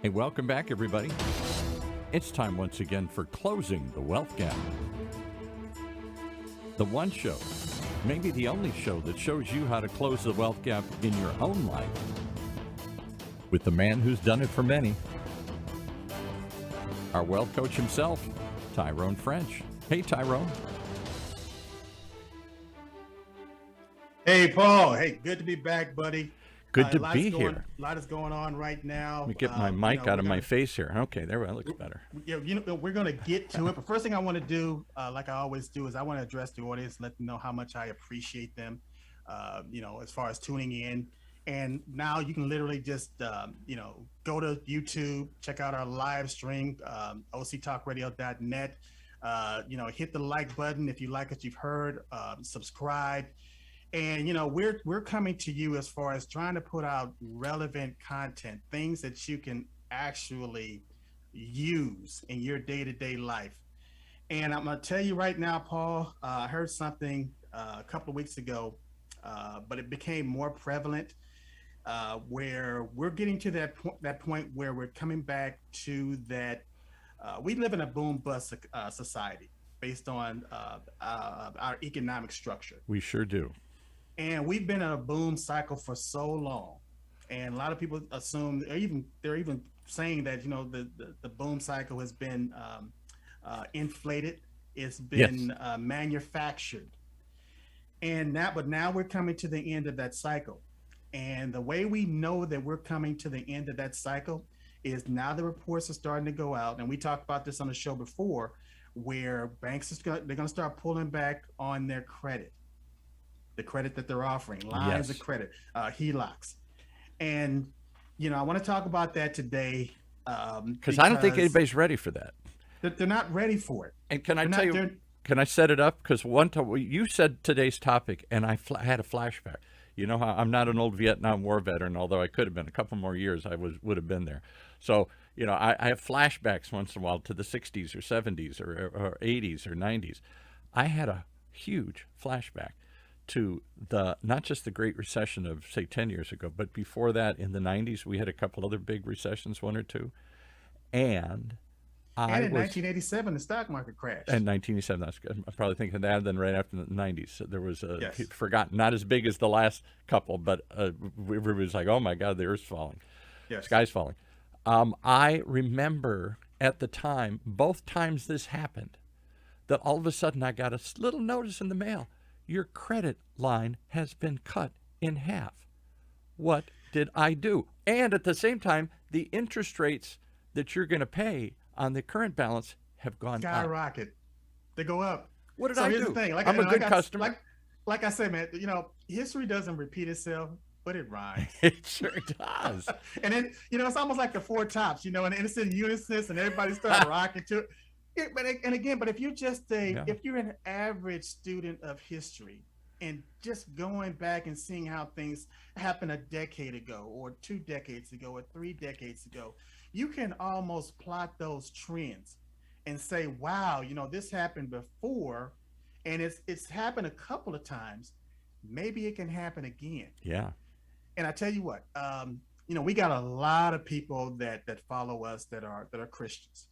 Hey, welcome back, everybody. It's time once again for Closing the Wealth Gap. The one show, maybe the only show that shows you how to close the wealth gap in your own life with the man who's done it for many, our wealth coach himself, Tyrone French. Hey, Tyrone. Hey, Paul. Hey, good to be back, buddy. Good to be here. A lot is going on right now. Let me get my mic out of my face here. Okay, there we go. That looks better. We're going to get to it. But first thing I want to do, like I always do, is I want to address the audience, let them know how much I appreciate them, as far as tuning in. And now you can literally just, go to YouTube, check out our live stream, octalkradio.net. Hit the like button if you like what you've heard, subscribe. And, we're coming to you as far as trying to put out relevant content, things that you can actually use in your day-to-day life. And I'm going to tell you right now, Paul, I heard something a couple of weeks ago, but it became more prevalent, where we're getting to that point where we're coming back to that. We live in a boom-bust society based on our economic structure. We sure do. And we've been in a boom cycle for so long, and a lot of people assume, they're even saying that the boom cycle has been inflated, it's been manufactured, and now we're coming to the end of that cycle. And the way we know that we're coming to the end of that cycle is now the reports are starting to go out, and we talked about this on the show before, where banks they're going to start pulling back on their credit. The credit that they're offering, lines of credit, HELOCs. And, I want to talk about that today. Because I don't think anybody's ready for that. They're not ready for it. And can I tell you, can I set it up? Because one time you said today's topic, and I had a flashback. You know how I'm not an old Vietnam War veteran, although I could have been. A couple more years, I would have been there. So, I have flashbacks once in a while to the 60s or 70s or 80s or 90s. I had a huge flashback to not just the Great Recession of, say, 10 years ago, but before that, in the 90s, we had a couple other big recessions, one or two. And in 1987, the stock market crashed. And 1987, I'm probably thinking that. Then right after the 90s, there was forgotten, not as big as the last couple, but everybody's like, oh my God, the earth's falling. Yes. Sky's falling. I remember at the time, both times this happened, that all of a sudden I got a little notice in the mail. Your credit line has been cut in half. What did I do? And at the same time, the interest rates that you're going to pay on the current balance have gone skyrocket. They go up. What did I do? Here's the thing. I'm a good customer. Like I said, man, history doesn't repeat itself, but it rhymes. It sure does. And then, it's almost like the Four Tops, and it's in unison, and everybody started rocking to it. But if you're if you're an average student of history and just going back and seeing how things happened a decade ago or 2 decades ago or 3 decades ago, you can almost plot those trends and say, wow, this happened before, and it's happened a couple of times. Maybe it can happen again. Yeah. And I tell you what, we got a lot of people that follow us that are Christians.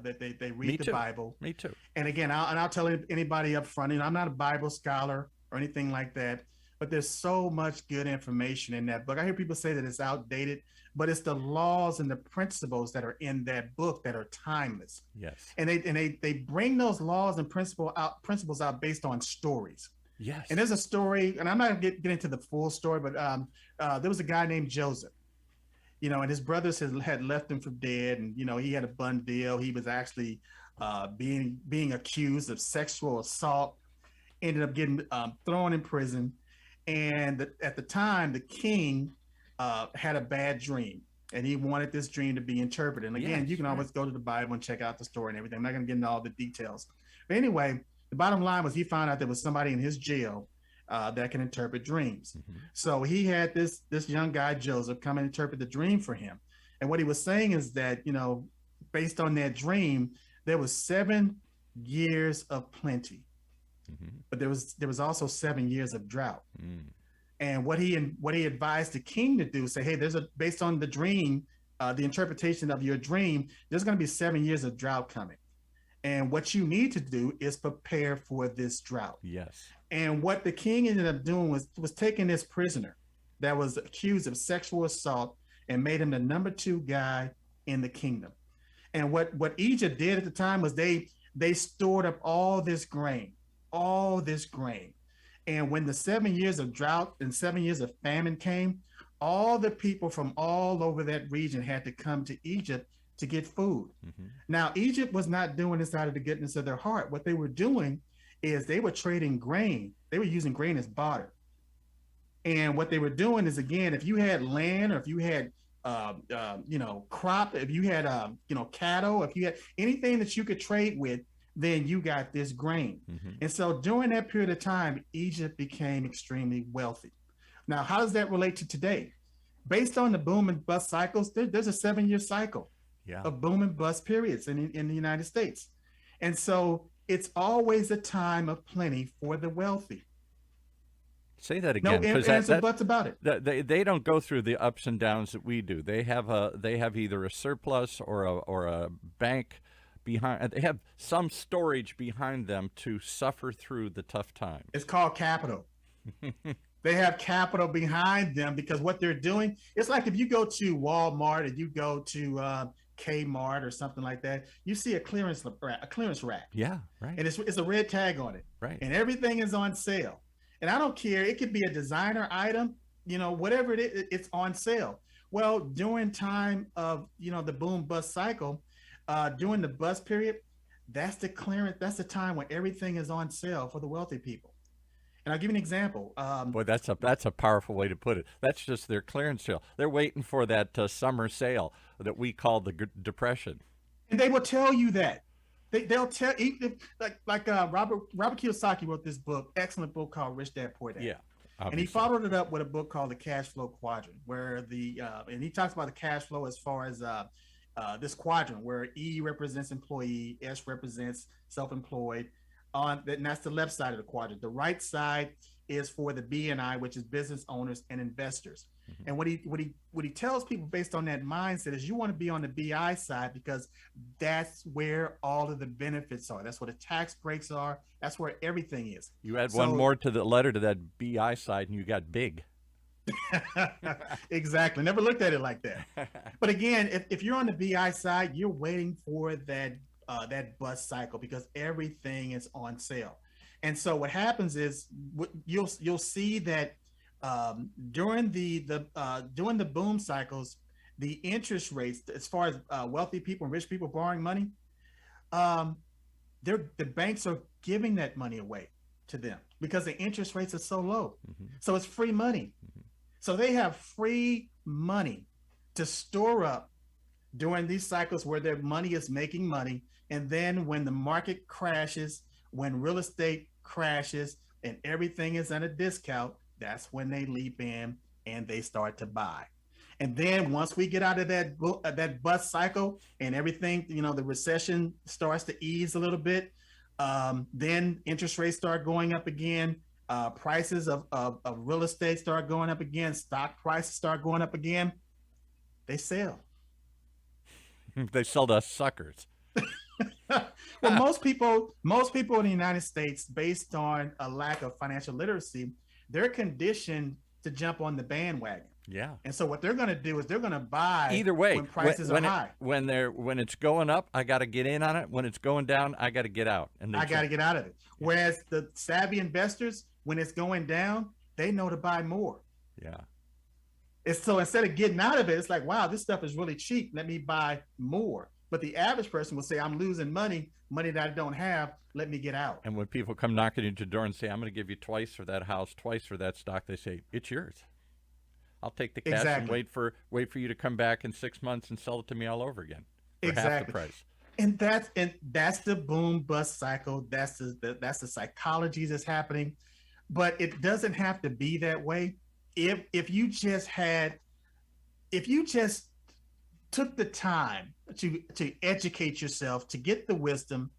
That they read the Bible. Me too. And again, I'll tell anybody up front, I'm not a Bible scholar or anything like that, but there's so much good information in that book. I hear people say that it's outdated, but it's the laws and the principles that are in that book that are timeless. Yes. And they bring those laws and principles out based on stories. Yes. And there's a story, and I'm not getting into the full story, but there was a guy named Joseph. And his brothers had left him for dead, and he had a bun deal. He was actually being accused of sexual assault, ended up getting thrown in prison. And at the time, the king had a bad dream, and he wanted this dream to be interpreted. And again, you can always go to the Bible and check out the story and everything. I'm not going to get into all the details. But anyway, the bottom line was he found out there was somebody in his jail that can interpret dreams. Mm-hmm. So he had this young guy, Joseph, come and interpret the dream for him. And what he was saying is that, based on that dream, there was 7 years of plenty, but there was also 7 years of drought. And what he advised the king to do, say, hey, based on the dream, the interpretation of your dream, there's going to be 7 years of drought coming. And what you need to do is prepare for this drought. Yes. And what the king ended up doing was taking this prisoner that was accused of sexual assault and made him the number 2 guy in the kingdom. And what Egypt did at the time was they stored up all this grain. And when the 7 years of drought and 7 years of famine came, all the people from all over that region had to come to Egypt to get food. Now, Egypt was not doing this out of the goodness of their heart. What they were doing is they were trading grain. They were using grain as barter. And what they were doing is, again, if you had land, or if you had crop, if you had cattle, if you had anything that you could trade with, then you got this grain. And so during that period of time, Egypt became extremely wealthy. Now, how does that relate to today? Based on the boom and bust cycles, there's a 7-year cycle of boom and bust periods in the United States. And so it's always a time of plenty for the wealthy. Say that again. No ands or buts about it. They don't go through the ups and downs that we do. They have either a surplus or a bank behind. They have some storage behind them to suffer through the tough times. It's called capital. They have capital behind them because what they're doing, it's like if you go to Walmart and you go to Kmart or something like that, you see a clearance rack. Yeah, right. And it's a red tag on it. Right. And everything is on sale. And I don't care, it could be a designer item, whatever it is, it's on sale. Well, during time of, the boom bust cycle, during the bust period, that's the clearance, that's the time when everything is on sale for the wealthy people. And I'll give you an example. Boy, that's a powerful way to put it. That's just their clearance sale. They're waiting for that summer sale that we call the Depression. And they will tell you that. They'll tell, Robert Kiyosaki wrote this book, excellent book called Rich Dad Poor Dad. Yeah. Obviously. And he followed it up with a book called The Cash Flow Quadrant, where and he talks about the cash flow as far as this quadrant where E represents employee, S represents self-employed, and that's the left side of the quadrant. The right side is for the BNI, which is business owners and investors. And what he tells people based on that mindset is you want to be on the BI side because that's where all of the benefits are. That's where the tax breaks are. That's where everything is. You add one more to the letter to that BI side and you got big. Exactly. Never looked at it like that. But again, if you're on the BI side, you're waiting for that bust cycle because everything is on sale. And so what happens is you'll see that during the boom cycles, the interest rates, as far as wealthy people and rich people borrowing money, the banks are giving that money away to them because the interest rates are so low. So it's free money. So they have free money to store up during these cycles where their money is making money. And then when the market crashes, when real estate crashes and everything is at a discount, that's when they leap in and they start to buy. And then once we get out of that bust cycle and everything, the recession starts to ease a little bit, then interest rates start going up again. Prices of real estate start going up again. Stock prices start going up again. They sell. They sell to us suckers. Well, most people in the United States, based on a lack of financial literacy, they're conditioned to jump on the bandwagon. Yeah. And so what they're going to do is they're going to buy either way when prices are high. When it's going up, I got to get in on it. When it's going down, I got to get out. And I got to get out of it. Yeah. Whereas the savvy investors, when it's going down, they know to buy more. Yeah. And so instead of getting out of it, it's like, wow, this stuff is really cheap. Let me buy more. But the average person will say, I'm losing money that I don't have. Let me get out. And when people come knocking at your door and say, I'm going to give you twice for that house, twice for that stock, they say, it's yours. I'll take the cash and wait for you to come back in 6 months and sell it to me all over again for half the price. And that's the boom bust cycle. That's the psychology that's happening. But it doesn't have to be that way. If you just took the time to educate yourself, to get the wisdom,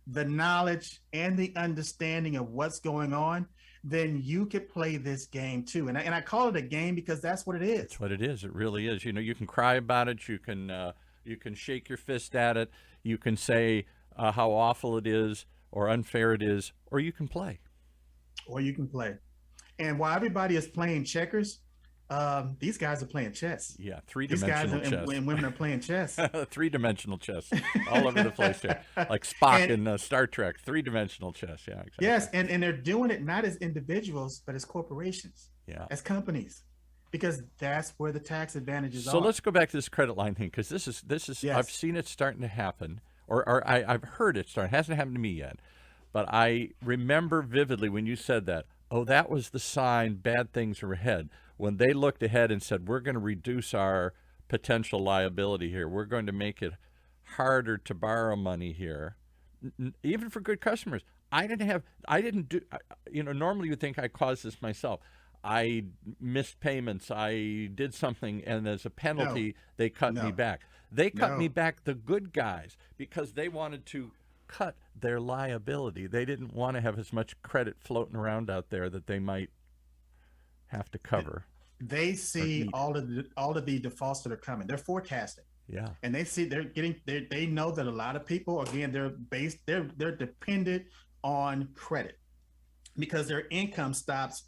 the knowledge, and the understanding of what's going on, then you could play this game too. And I call it a game because that's what it is. That's what it is. It really is. You know, you can cry about it. You can shake your fist at it. You can say how awful it is or unfair it is, or you can play. Or you can play. And while everybody is playing checkers, these guys are playing chess. Yeah, These guys three-dimensional chess. and women are playing chess. Three-dimensional chess all over the place here, like Spock And in Star Trek. Three-dimensional chess. Yeah, exactly. yes, and they're doing it not as individuals, but as corporations, Yeah. as companies, because that's where the tax advantages So are. let's go back to this credit line thing, because this is Yes. I've seen it starting to happen, or I've heard it start. It hasn't happened to me yet, but I remember vividly when you said that. Oh, that was the sign bad things are ahead. When they looked ahead and said, we're going to reduce our potential liability here. We're going to make it harder to borrow money here, even for good customers. I didn't do, you know, normally you'd think I caused this myself. I missed payments. I did something, and as a penalty, they cut me No. back. They cut me No. back, the good guys, because they wanted to cut their liability. They didn't want to have as much credit floating around out there that they might have to cover. They see eat. all of the defaults that are coming. They're forecasting. Yeah. And they see they know that a lot of people, again, they're dependent on credit because their income stops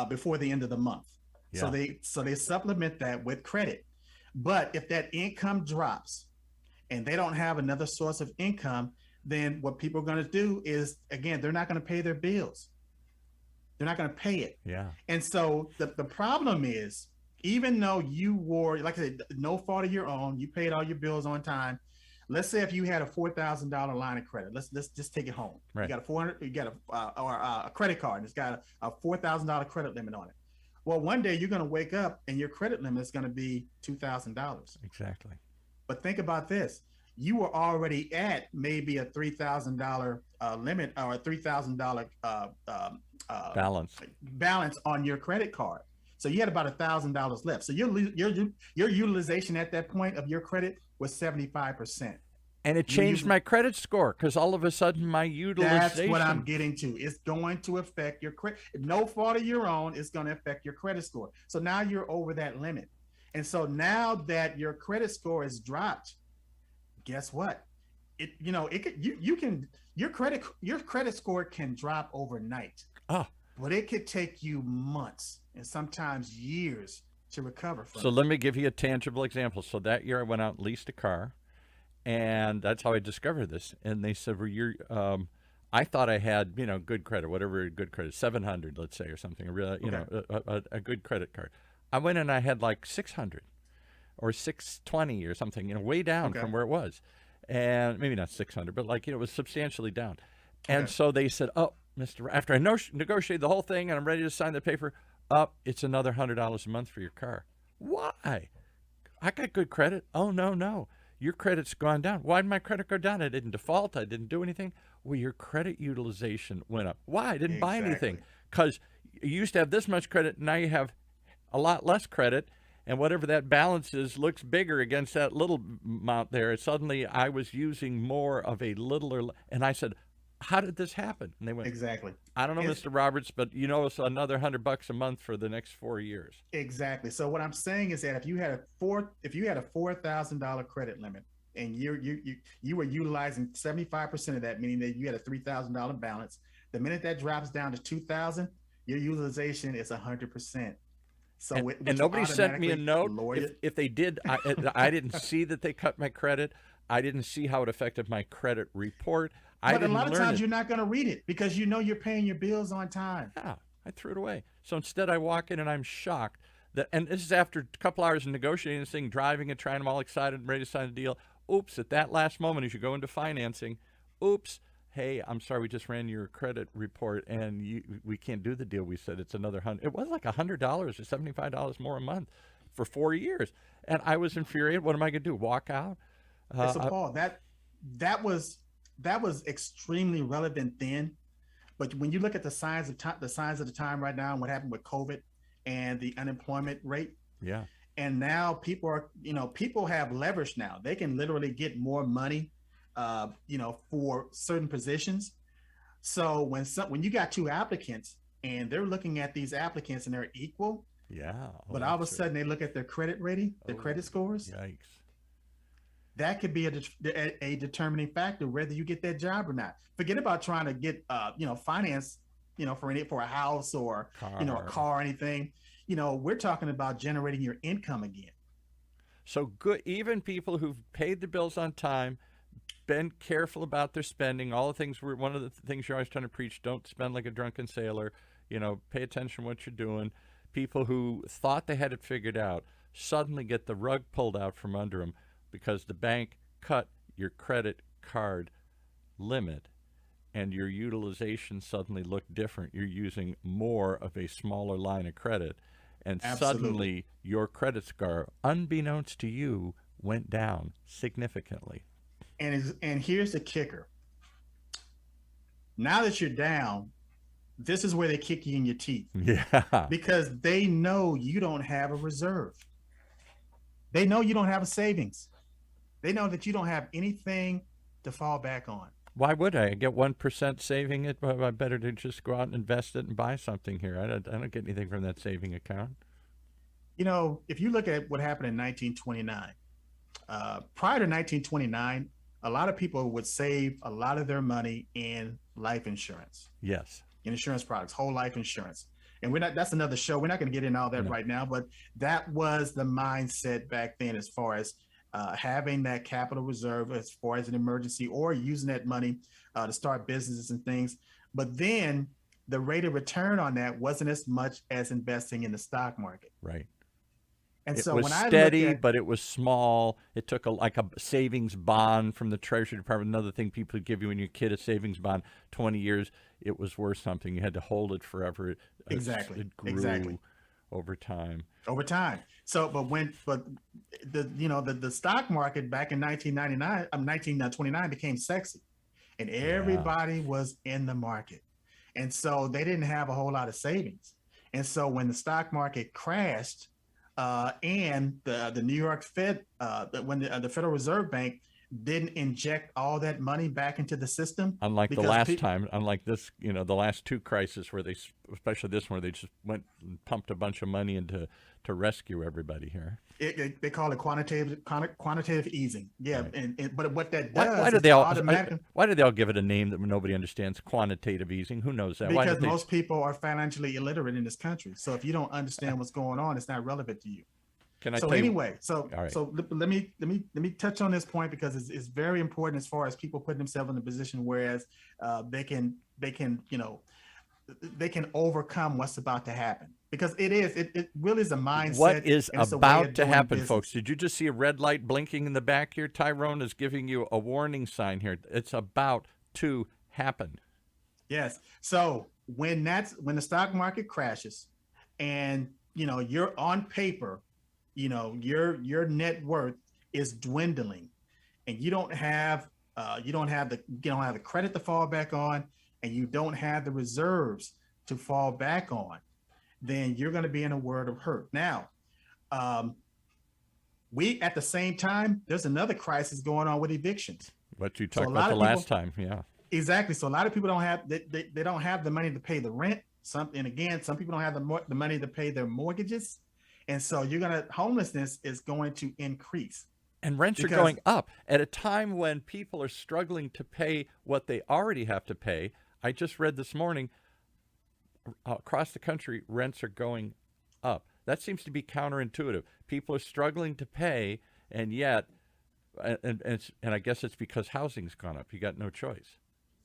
before the end of the month. Yeah. So they supplement that with credit. But if that income drops and they don't have another source of income, then what people are going to do is, again, they're not going to pay their bills. They're not going to pay it. Yeah. And so the problem is, even though you were, like I said, no fault of your own, you paid all your bills on time. Let's say if you had a $4,000 line of credit, let's just take it home. Right. You got a 400, you got a credit card, and it's got a $4,000 credit limit on it. Well, one day you're going to wake up and your credit limit is going to be $2,000. Exactly. But think about this. You were already at maybe a $3,000 limit or a $3,000 balance on your credit card. So you had about $1,000 left. So your utilization at that point of your credit was 75%. And it changed my credit score because all of a sudden my utilization. That's what I'm getting to. It's going to affect your credit. No fault of your own. It's going to affect your credit score. So now you're over that limit. And so now that your credit score is dropped, guess what? Your credit score can drop overnight. Oh. But it could take you months and sometimes years to recover from. So let me give you a tangible example. So that year I went out and leased a car, and that's how I discovered this. And they said, well, I thought I had, good credit, whatever good credit, 700, let's say, or something, a good credit card. I went and I had like 600 or 620 or something, way down from where it was. And maybe not 600, but it was substantially down. And so they said, oh, after I negotiated the whole thing and I'm ready to sign the paper, it's another $100 a month for your car. Why? I got good credit. Oh, no. Your credit's gone down. Why did my credit go down? I didn't default. I didn't do anything. Well, your credit utilization went up. Why? I didn't buy anything. Because you used to have this much credit. Now you have a lot less credit. And whatever that balance is looks bigger against that little amount there. Suddenly I was using more of a littler. And I said, how did this happen? And they went, exactly. I don't know, Mr. Roberts, but it's another $100 a month for the next 4 years. Exactly. So what I'm saying is that if you had a $4,000 credit limit and you were utilizing 75% of that, meaning that you had a $3,000 balance, the minute that drops down to $2,000, your utilization is 100%. So and nobody sent me a note. If they did, I didn't see that they cut my credit. I didn't see how it affected my credit report. But a lot of times you're not going to read it because you're paying your bills on time. Yeah, I threw it away. So instead I walk in and I'm shocked and this is after a couple hours of negotiating this thing, driving it, trying, I'm all excited and ready to sign the deal. Oops, at that last moment as you go into financing, hey, I'm sorry, we just ran your credit report and we can't do the deal. We said it's another $100. It was like $100 or $75 more a month for 4 years. And I was infuriated. What am I going to do? Walk out? So Paul, that was extremely relevant then, but when you look at the signs of the time right now and what happened with COVID and the unemployment rate, and now people have leverage now. They can literally get more money, for certain positions. So when you got two applicants and they're looking at these applicants and they're equal, Yeah. Oh, but all of a that's right. sudden they look at their credit rating, their Oh, credit scores. yikes. That could be a determining factor whether you get that job or not. Forget about trying to get finance, for a house or a Car. car or anything. We're talking about generating your income again. So good. Even people who've paid the bills on time, been careful about their spending, all the things were one of the things you're always trying to preach: don't spend like a drunken sailor. Pay attention to what you're doing. People who thought they had it figured out suddenly get the rug pulled out from under them because the bank cut your credit card limit and your utilization suddenly looked different. You're using more of a smaller line of credit, and Absolutely. suddenly your credit score, unbeknownst to you, went down significantly. And here's the kicker. Now that you're down, this is where they kick you in your teeth Yeah. because they know you don't have a reserve. They know you don't have a savings. They know that you don't have anything to fall back on. Why would I get 1% saving it? Well, I better to just go out and invest it and buy something here. I don't get anything from that saving account. If you look at what happened in 1929, prior to 1929, a lot of people would save a lot of their money in life insurance, Yes. in insurance products, whole life insurance. And that's another show. We're not going to get into all that No. right now, but that was the mindset back then as far as having that capital reserve as far as an emergency or using that money to start businesses and things. But then the rate of return on that wasn't as much as investing in the stock market. Right. And It so was when I look steady, at, but it was small. It took like a savings bond from the Treasury Department. Another thing people would give you when you're a kid, a savings bond, 20 years, it was worth something. You had to hold it forever. Exactly. It grew Exactly. over time. Over time. So, but the stock market back in 1929 became sexy, and everybody was in the market, and so they didn't have a whole lot of savings, and so when the stock market crashed, and the New York Fed, when the Federal Reserve Bank didn't inject all that money back into the system, Unlike the because last time, unlike this, the last two crises where especially this one, where they just went and pumped a bunch of money into to rescue everybody here. they call it quantitative easing. Yeah, Right. but what that Why, does why do is they all? automatically. Why do they all give it a name that nobody understands? Quantitative easing. Who knows that? Why Because did they? most people are financially illiterate in this country. So if you don't understand what's going on, it's not relevant to you. Can I So tell you? anyway, so All right. so let me touch on this point because it's very important as far as people putting themselves in a position whereas they can overcome what's about to happen, because it really is a mindset. What is and it's a way of about to doing happen, business. folks? Did you just see a red light blinking in the back here? Tyrone is giving you a warning sign here. It's about to happen. Yes. So when the stock market crashes, and you're on paper, your net worth is dwindling, and you don't have the credit to fall back on, and you don't have the reserves to fall back on, then you're going to be in a world of hurt. Now, we at the same time, there's another crisis going on with evictions. What you So a talked lot about the of last people- time. Yeah. Exactly. So a lot of people don't have they don't have the money to pay the rent. Some people don't have the money to pay their mortgages, and so homelessness is going to increase. And rents are Because- going up at a time when people are struggling to pay what they already have to pay. I just read this morning across the country, rents are going up. That seems to be counterintuitive. People are struggling to pay, and yet, and I guess it's because housing's gone up. You got no choice.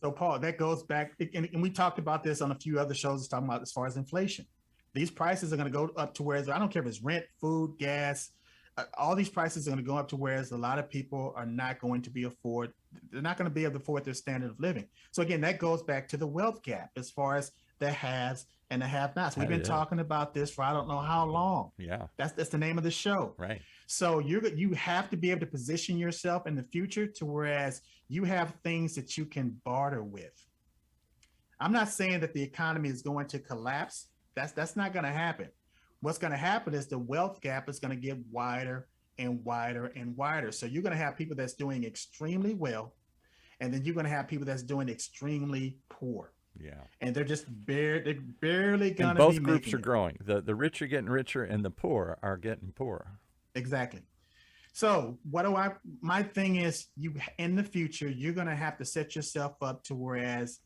So Paul, that goes back, and we talked about this on a few other shows talking about as far as inflation. These prices are going to go up to whereas I don't care if it's rent, food, gas, all these prices are going to go up to whereas a lot of people are not going to be they're not going to be able to afford their standard of living. So again, that goes back to the wealth gap as far as the haves and the have-nots. We've been talking about this for I don't know how long. Yeah. That's the name of the show. Right. So you have to be able to position yourself in the future to whereas you have things that you can barter with. I'm not saying that the economy is going to collapse. That's not going to happen. What's going to happen is the wealth gap is going to get wider and wider and wider. So you're going to have people that's doing extremely well, and then you're going to have people that's doing extremely poor. Yeah. and they're barely And gonna be both groups making are it. growing. The rich are getting richer, and the poor are getting poorer. Exactly. So what do I? My thing is, you in the future, you're gonna have to set yourself up to whereas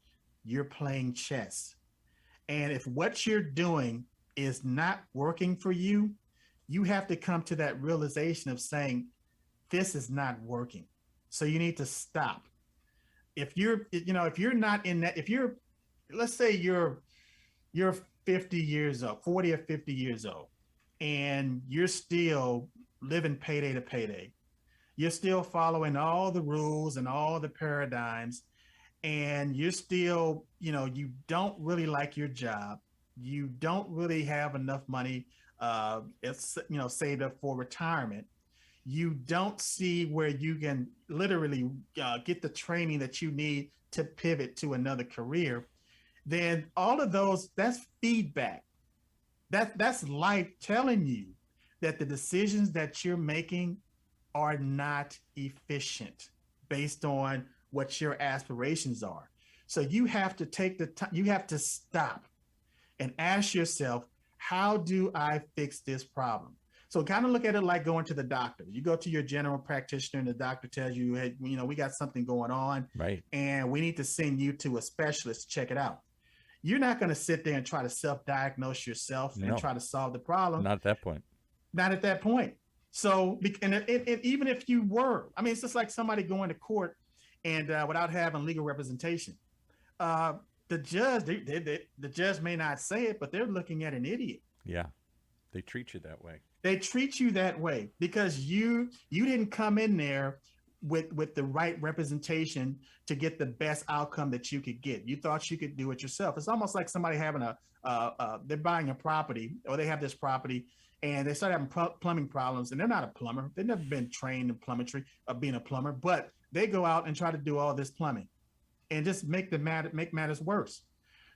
you're playing chess, and if what you're doing is not working for you, you have to come to that realization of saying this is not working. So you need to stop. If you're, if you're not in that, if you're, let's say you're 50 years old, 40 or 50 years old, and you're still living payday to payday. You're still following all the rules and all the paradigms, and you're still, you don't really like your job. You don't really have enough money, it's, saved up for retirement. You don't see where you can literally get the training that you need to pivot to another career. Then all of those, that's feedback. That's life telling you that the decisions that you're making are not efficient based on what your aspirations are. So you have to take the time, you have to stop and ask yourself, how do I fix this problem? So kind of look at it like going to the doctor. You go to your general practitioner and the doctor tells you, hey, we got something going on, Right. and we need to send you to a specialist to check it out. You're not going to sit there and try to self-diagnose yourself and No, try to solve the problem. not at that point. Not at that point. So, and even if you were, I mean, it's just like somebody going to court and without having legal representation. Uh, the judge, the judge may not say it, but they're looking at an idiot. Yeah. They treat you that way. They treat you that way because you didn't come in there with the right representation to get the best outcome that you could get. You thought you could do it yourself. It's almost like somebody having they're buying a property, or they have this property and they start having plumbing problems, and they're not a plumber. They've never been trained in plummetry of being a plumber, but they go out and try to do all this plumbing and just make matters worse.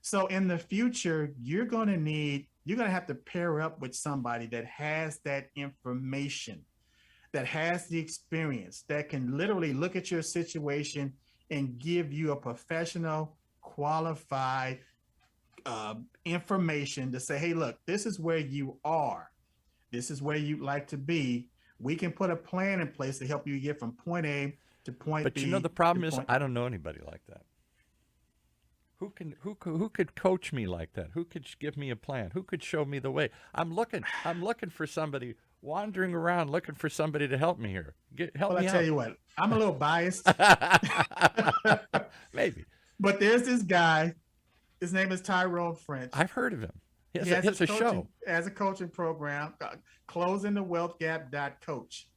So in the future, you're going to have to pair up with somebody that has that information, that has the experience, that can literally look at your situation and give you a professional, qualified information to say, hey, look, this is where you are. This is where you'd like to be. We can put a plan in place to help you get from point A to point But B. the problem is, I don't know anybody like that. Who could coach me like that? Who could give me a plan? Who could show me the way? I'm looking for somebody, wandering around looking for somebody to help me here. Help me I out. tell you what, I'm a little biased. Maybe. But there's this guy. His name is Tyrone French. I've heard of him. He has a show. As a coaching program, closingthewealthgap.coach.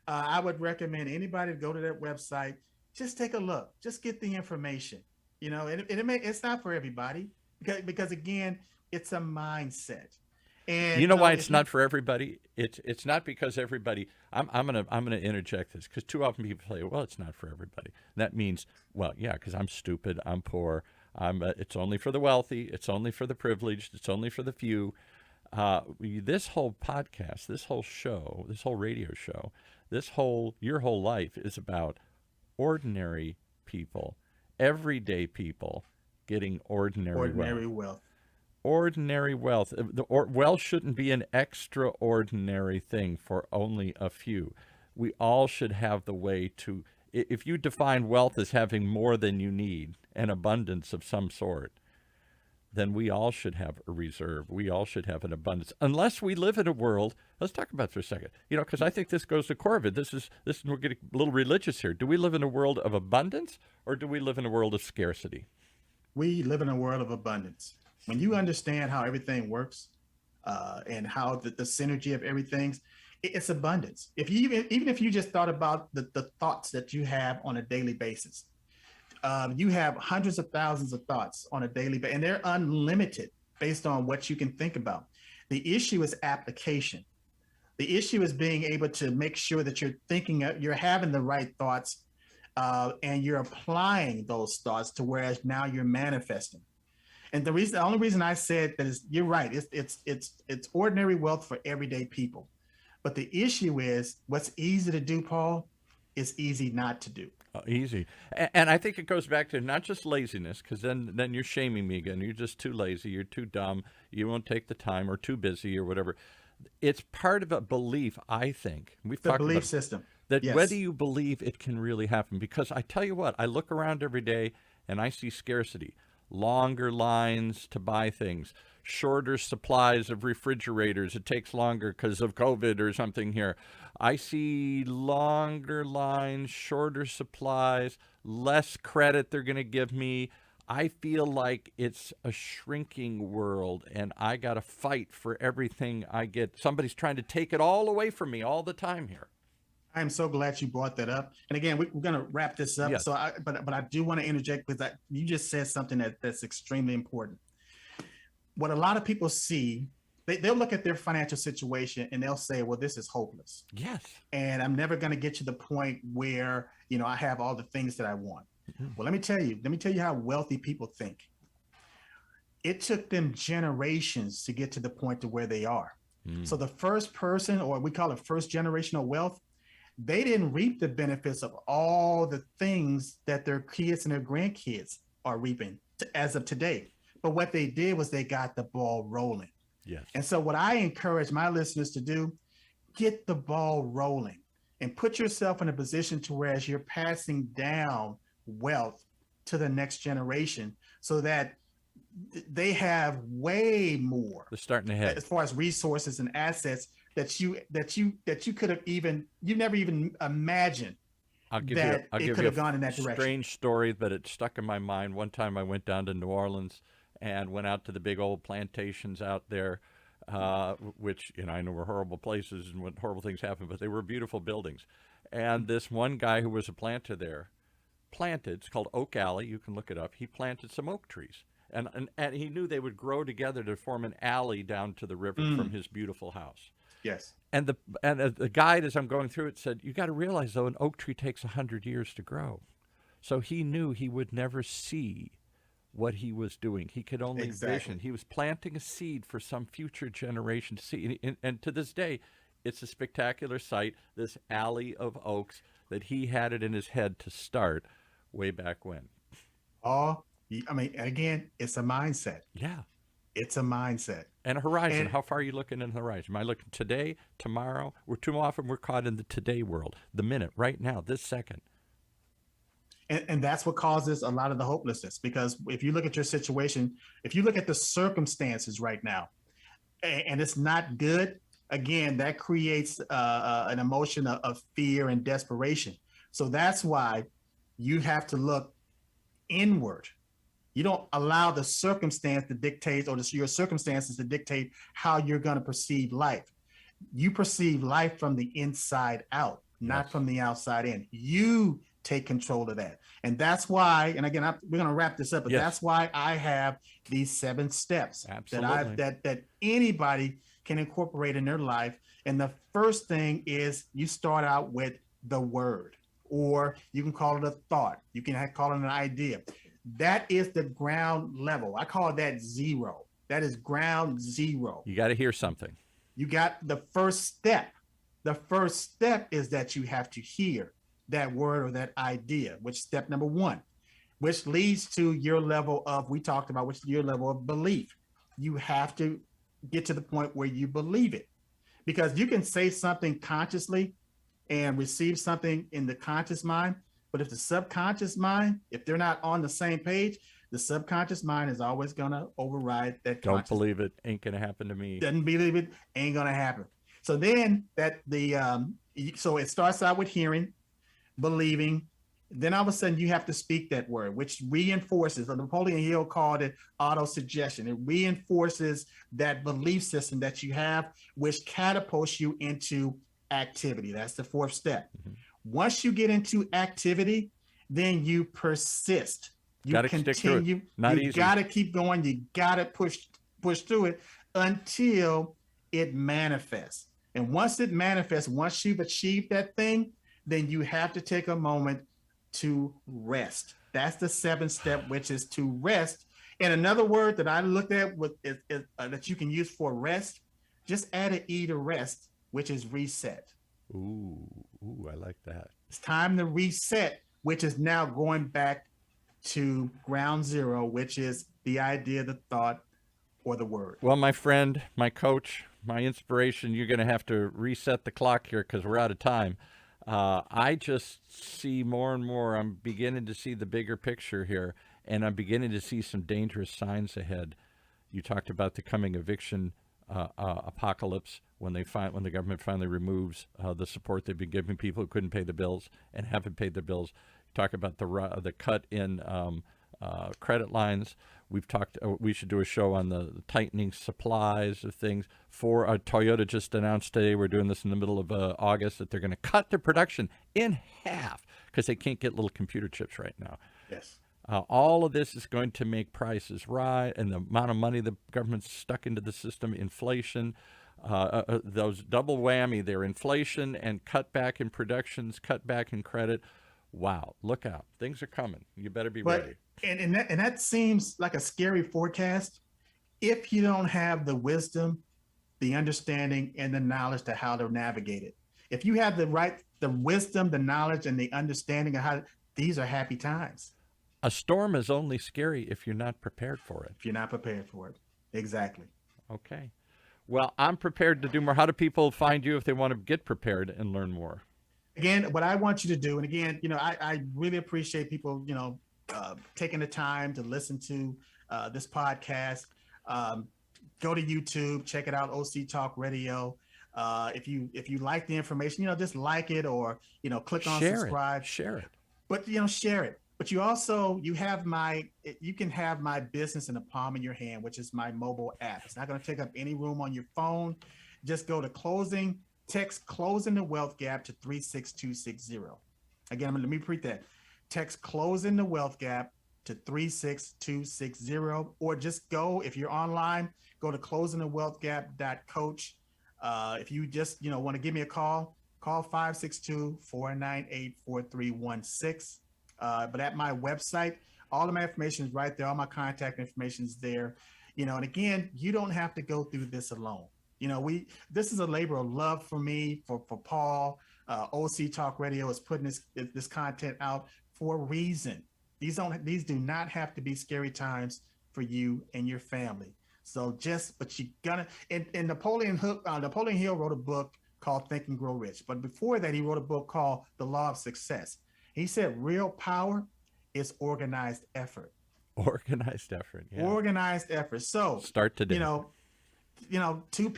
I would recommend anybody to go to that website. Just take a look. Just get the information. It's not for everybody because again, it's a mindset. And you know why it's not for everybody? It's not because everybody. I'm gonna interject this because too often people say, well, it's not for everybody. And that means, well, yeah, because I'm stupid, I'm poor, it's only for the wealthy, it's only for the privileged, it's only for the few. This whole podcast, this whole show, this whole radio show, your whole life is about ordinary people, everyday people getting ordinary wealth. Ordinary wealth. Wealth shouldn't be an extraordinary thing for only a few. We all should have the way to, if you define wealth as having more than you need, an abundance of some sort, then we all should have a reserve. We all should have an abundance. Unless we live in a world, let's talk about it for a second, because I think this goes to core of it. We're getting a little religious here. Do we live in a world of abundance, or do we live in a world of scarcity? We live in a world of abundance. When you understand how everything works and how the synergy of everything, it's abundance. Even if you just thought about the thoughts that you have on a daily basis, you have hundreds of thousands of thoughts on a daily basis, and they're unlimited based on what you can think about. The issue is application. The issue is being able to make sure that you're having the right thoughts and you're applying those thoughts to whereas now you're manifesting. And the only reason I said that is, you're right. It's ordinary wealth for everyday people. But the issue is, what's easy to do, Paul, is easy not to do. Easy. And I think it goes back to not just laziness, because then you're shaming me again. You're just too lazy. You're too dumb. You won't take the time, or too busy, or whatever. It's part of a belief, I think. We've The talked about belief it, system. that whether Yes. you believe it can really happen. Because I tell you what, I look around every day and I see scarcity, longer lines to buy things, shorter supplies of refrigerators. It takes longer because of COVID or something here. I see longer lines, shorter supplies, less credit they're going to give me. I feel like it's a shrinking world, and I got to fight for everything I get. Somebody's trying to take it all away from me all the time here. I am so glad you brought that up. And again, we're going to wrap this up. Yes. But I do want to interject because you just said something that's extremely important. What a lot of people see, they'll look at their financial situation and they'll say, well, this is hopeless. Yes. And I'm never going to get to the point where, I have all the things that I want. Mm-hmm. Well, let me tell you how wealthy people think. It took them generations to get to the point to where they are. So the first person, or we call it first generational wealth, they didn't reap the benefits of all the things that their kids and their grandkids are reaping as of today. But what they did was they got the ball rolling. Yes. And so what I encourage my listeners to do, get the ball rolling and put yourself in a position to where as you're passing down wealth to the next generation so that they have way more. They're starting ahead as far as resources and assets that you could have you never even imagined. I'll give could have gone in that direction. Strange story, but it stuck in my mind. One time I went down to New Orleans and went out to the big old plantations out there, which I know were horrible places and when horrible things happen, but they were beautiful buildings. And this one guy who was a planter there it's called Oak Alley. You can look it up. He planted some oak trees. And he knew they would grow together to form an alley down to the river from his beautiful house. Yes. And the guide, as I'm going through it, said, you got to realize, though, an oak tree takes 100 years to grow. So he knew he would never see what he was doing. He could only envision. He was planting a seed for some future generation to see. And to this day, it's a spectacular sight, this alley of oaks that he had it in his head to start way back when. Again, it's a mindset. Yeah. It's a mindset. And a horizon. How far are you looking in the horizon? Am I looking today, tomorrow? Too often we're caught in the today world, the minute, right now, this second. And that's what causes a lot of the hopelessness. Because if you look at your situation, if you look at the circumstances right now, and it's not good, again, that creates an emotion of fear and desperation. So that's why you have to look inward. You don't allow the circumstance to dictate, or your circumstances to dictate how you're going to perceive life. You perceive life from the inside out, not from the outside in. You take control of that. And that's why, and again, we're going to wrap this up, but that's why I have these 7 steps that anybody can incorporate in their life. And the first thing is you start out with the word, or you can call it a thought. You can call it an idea. That is the ground level. I call that 0. That is ground 0. You got to hear something. You got the first step. The first step is that you have to hear that word or that idea, which step number 1, which leads to your level of, we talked about, which is your level of belief. You have to get to the point where you believe it, because you can say something consciously and receive something in the conscious mind. But if the subconscious mind, if they're not on the same page, the subconscious mind is always going to override that. Don't believe it. Ain't going to happen to me. Doesn't believe it. Ain't going to happen. So then so it starts out with hearing, believing. Then all of a sudden you have to speak that word, which reinforces, Napoleon Hill called it auto-suggestion. It reinforces that belief system that you have, which catapults you into activity. That's the 4th step. Mm-hmm. Once you get into activity, then you persist. You continue. You got to keep going. You got to push through it until it manifests. And once it manifests, once you've achieved that thing, then you have to take a moment to rest. That's the 7th step, which is to rest. And another word that I looked at that you can use for rest, just add an E to rest, which is reset. Ooh, I like that. It's time to reset which is now going back to ground zero, which is the idea, the thought, or the word. Well, my friend, my coach, my inspiration, you're going to have to reset the clock here because we're out of time. I just see more and more. I'm beginning to see the bigger picture here, and I'm beginning to see some dangerous signs ahead. You talked about the coming eviction apocalypse when the government finally removes the support they've been giving people who couldn't pay the bills and haven't paid their bills. You talk about the cut in credit lines. We've talked. We should do a show on the tightening supplies of things. For Toyota just announced today, we're doing this in the middle of August, that they're going to cut their production in half because they can't get little computer chips right now. Yes. All of this is going to make prices rise, and the amount of money the government's stuck into the system, inflation, those double whammy there, inflation and cut back in productions, cut back in credit. Wow, look out. Things are coming. You better be ready. And that seems like a scary forecast if you don't have the wisdom, the understanding, and the knowledge to how to navigate it. If you have the wisdom, the knowledge, and the understanding of how, these are happy times. A storm is only scary if you're not prepared for it. If you're not prepared for it. Exactly. Okay. Well, I'm prepared to do more. How do people find you if they want to get prepared and learn more? Again, what I want you to do, and again, I really appreciate people, taking the time to listen to this podcast. Go to YouTube, check it out, OC Talk Radio. If you like the information, just like it, or click on subscribe. Share it. But share it. But you can have my business in the palm of your hand, which is my mobile app. It's not going to take up any room on your phone. Just go to text closing the wealth gap to 36260. Again, let me repeat that. Text closing the wealth gap to 36260, or just go, if you're online, go to closingthewealthgap.coach. If you just want to give me a call 562-498-4316. But at my website, all of my information is right there. All my contact information is there. And again, you don't have to go through this alone. This is a labor of love for me, for Paul. OC Talk Radio is putting this content out for a reason. These do not have to be scary times for you and your family. So but you gotta. And Napoleon Hill wrote a book called Think and Grow Rich. But before that, he wrote a book called The Law of Success. He said real power is organized effort. Organized effort. Yeah. Organized effort. So start today. Two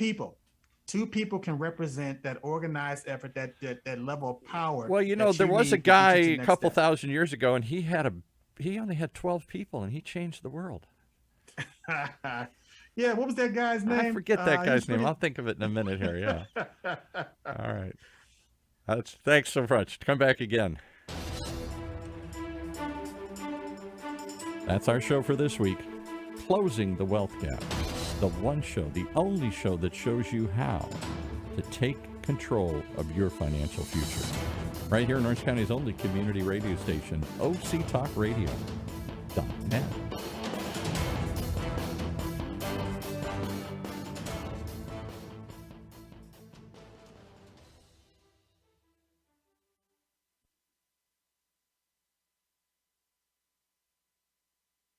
people can represent that organized effort, that level of power. Well, there was a guy a couple thousand years ago, and he only had 12 people, and he changed the world. Yeah, what was that guy's name? I forget that guy's name. I'll think of it in a minute here. Yeah. All right. Thanks so much. Come back again. That's our show for this week. Closing the Wealth Gap. The one show, the only show that shows you how to take control of your financial future. Right here in Orange County's only community radio station, OCTalkRadio.net.